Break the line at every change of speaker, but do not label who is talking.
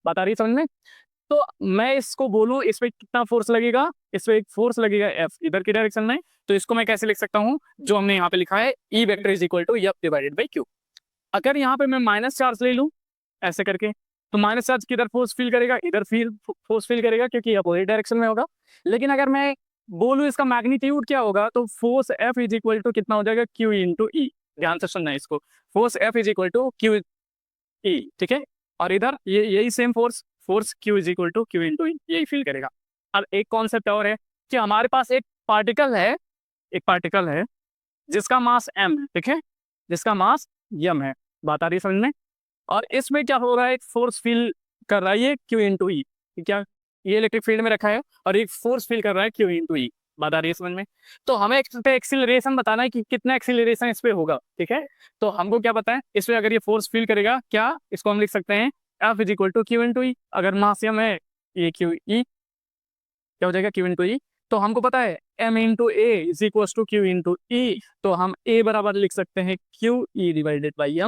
बात आ रही है समझ में? तो मैं इसको बोलूं इस पे कितना फोर्स लगेगा, इस पे एक फोर्स लगेगा एफ इधर की डायरेक्शन में, तो इसको मैं कैसे लिख सकता हूं, जो हमने यहाँ पे लिखा है E vector is equal to F divided by Q. अगर यहाँ पे मैं माइनस चार्ज ले लूं ऐसे करके, तो माइनस चार्ज किधर फोर्स फील करेगा, इधर फील फोर्स फील करेगा क्योंकि अपोजिट डायरेक्शन में होगा। लेकिन अगर मैं बोलूं इसका मैग्नीट्यूड क्या होगा, तो force F is equal to कितना हो जाएगा, क्यू इंटू ई। ध्यान से सुनना है इसको, force F is equal to Q E, ठीक है। और इधर ये यही same force, force Q is equal to Q into E, यही फील करेगा। अब एक कॉन्सेप्ट और है कि हमारे पास एक पार्टिकल है, एक पार्टिकल है जिसका मास m है, ठीक है, जिसका मास m है। बात आ रही है समझ में? और इसमें क्या हो रहा है, एक फोर्स फील कर रहा है ये क्यू इंटू ई, क्या ये इलेक्ट्रिक फील्ड में रखा है और एक फोर्स फील कर रहा है क्यू इंटू ई। बात आ रही है समझ में? तो हमें इस पे एक्सीलरेशन बताना है कि कितना एक्सीलरेशन इस पे होगा, ठीक है। तो हमको क्या पता है, इस पे अगर ये फोर्स फील करेगा क्या, इसको हम लिख सकते हैं F is equal to Q into E. अगर मास m है, ये क्यू ई क्या हो जाएगा, क्यू इंटू ई। तो हमको पता है m into A is equal to Q into E, तो हम a बराबर लिख सकते हैं Q E divided by m।